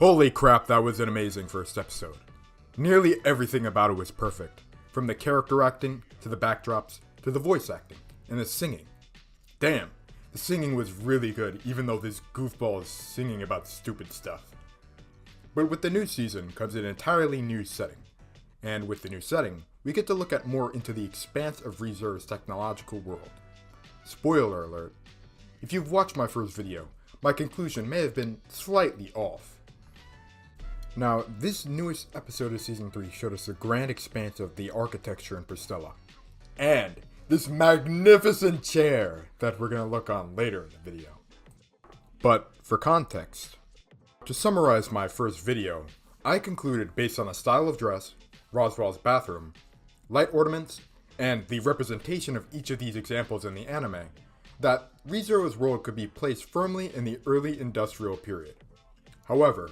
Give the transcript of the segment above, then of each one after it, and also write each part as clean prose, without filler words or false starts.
Holy crap, that was an amazing first episode. Nearly everything about it was perfect, from the character acting, to the backdrops, to the voice acting, and the singing. Damn, the singing was really good, even though this goofball is singing about stupid stuff. But with the new season comes an entirely new setting. And with the new setting, we get to look at more into the expanse of ReZero's technological world. Spoiler alert, if you've watched my first video, my conclusion may have been slightly off. Now, this newest episode of Season 3 showed us the grand expanse of the architecture in Pristella, and this magnificent chair that we're going to look on later in the video. But for context, to summarize my first video, I concluded based on the style of dress, Roswell's bathroom, light ornaments, and the representation of each of these examples in the anime, that ReZero's world could be placed firmly in the early industrial period. However,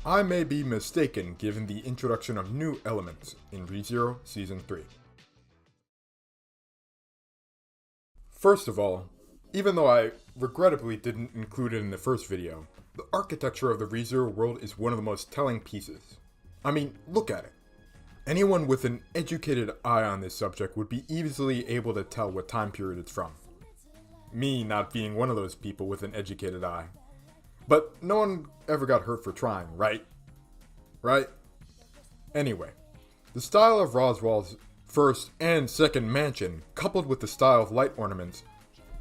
I may be mistaken given the introduction of new elements in ReZero Season 3. First of all, even though I regrettably didn't include it in the first video, the architecture of the ReZero world is one of the most telling pieces. I mean, look at it. Anyone with an educated eye on this subject would be easily able to tell what time period it's from. Me not being one of those people with an educated eye. But no one ever got hurt for trying, right? Right? Anyway, the style of Roswell's first and second mansion, coupled with the style of light ornaments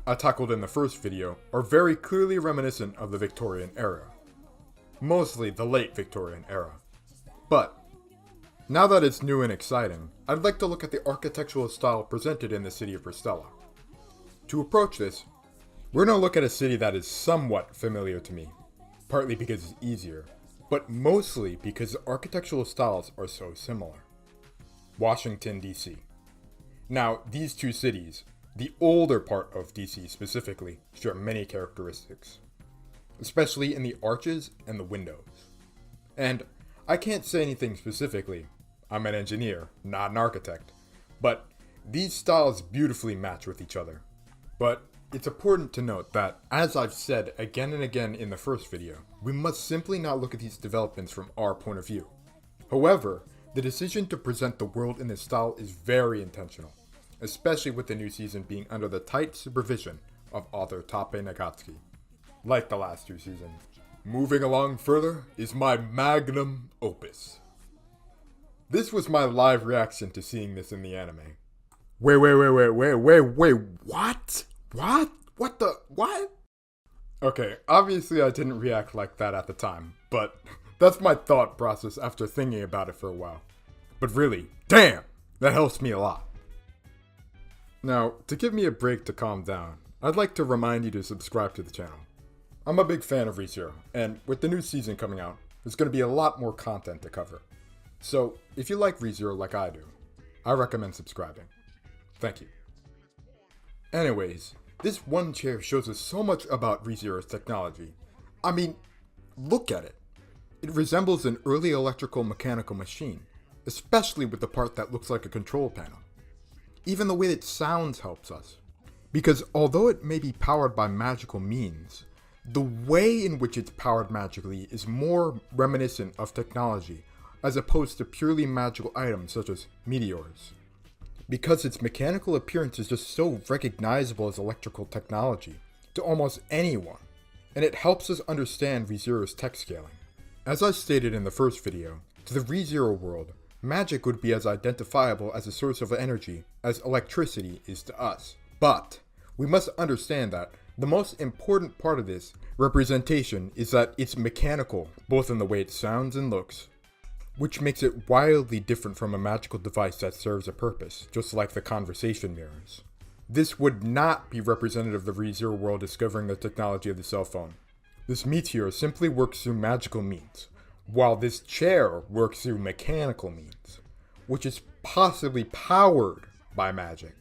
I tackled in the first video, are very clearly reminiscent of the Victorian era. Mostly the late Victorian era. But, now that it's new and exciting, I'd like to look at the architectural style presented in the city of Pristella. To approach this, we're going to look at a city that is somewhat familiar to me, partly because it's easier, but mostly because the architectural styles are so similar. Washington, D.C. Now, these two cities, the older part of D.C. specifically, share many characteristics, especially in the arches and the windows. And I can't say anything specifically, I'm an engineer, not an architect, but these styles beautifully match with each other. But it's important to note that, as I've said again and again in the first video, we must simply not look at these developments from our point of view. However, the decision to present the world in this style is very intentional, especially with the new season being under the tight supervision of author Tape Nagatsuki. Like the last two seasons, moving along further is my magnum opus. This was my live reaction to seeing this in the anime. Wait, what? What? Okay, obviously I didn't react like that at the time, but that's my thought process after thinking about it for a while. But really, damn, that helps me a lot. Now, to give me a break to calm down, I'd like to remind you to subscribe to the channel. I'm a big fan of ReZero, and with the new season coming out, there's going to be a lot more content to cover. So, if you like ReZero like I do, I recommend subscribing. Thank you. Anyways, this one chair shows us so much about ReZero's technology. I mean, look at it. It resembles an early electrical mechanical machine, especially with the part that looks like a control panel. Even the way it sounds helps us. Because although it may be powered by magical means, the way in which it's powered magically is more reminiscent of technology as opposed to purely magical items such as meteors. Because its mechanical appearance is just so recognizable as electrical technology to almost anyone, and it helps us understand ReZero's tech scaling. As I stated in the first video, to the ReZero world, magic would be as identifiable as a source of energy as electricity is to us. But we must understand that the most important part of this representation is that it's mechanical, both in the way it sounds and looks, which makes it wildly different from a magical device that serves a purpose, just like the conversation mirrors. This would not be representative of the ReZero world discovering the technology of the cell phone. This meteor simply works through magical means, while this chair works through mechanical means, which is possibly powered by magic.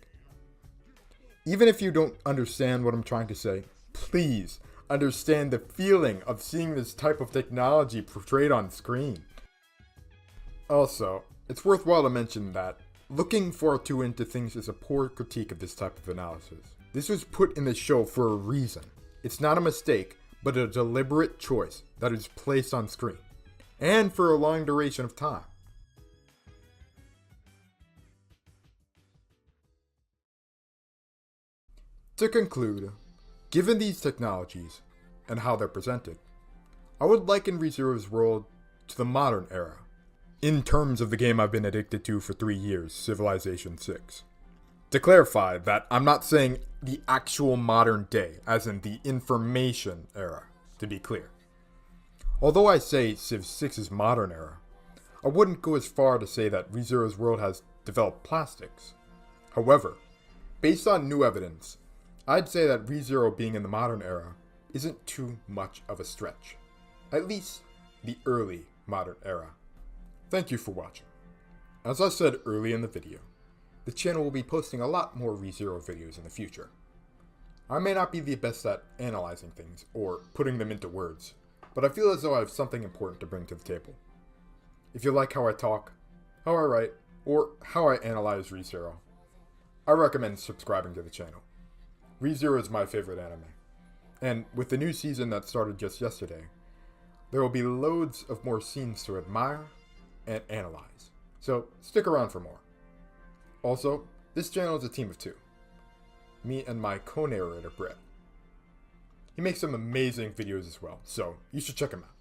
Even if you don't understand what I'm trying to say, please understand the feeling of seeing this type of technology portrayed on screen. Also, it's worthwhile to mention that looking far too into things is a poor critique of this type of analysis. This was put in the show for a reason. It's not a mistake, but a deliberate choice that is placed on screen. and for a long duration of time. To conclude, given these technologies and how they're presented, I would liken ReZero's world to the modern era, in terms of the game I've been addicted to for 3 years, Civilization 6. To clarify that I'm not saying the actual modern day, as in the information era, to be clear. Although I say Civ 6's modern era, I wouldn't go as far to say that ReZero's world has developed plastics. However, based on new evidence, I'd say that ReZero being in the modern era isn't too much of a stretch. At least, the early modern era. Thank you for watching. As I said early in the video, the channel will be posting a lot more ReZero videos in the future. I may not be the best at analyzing things or putting them into words, but I feel as though I have something important to bring to the table. If you like how I talk, how I write, or how I analyze ReZero, I recommend subscribing to the channel. ReZero is my favorite anime, and with the new season that started just yesterday, there will be loads of more scenes to admire and analyze, so stick around for more. Also, this channel is a team of 2. Me and my co-narrator, Brett. He makes some amazing videos as well, so you should check him out.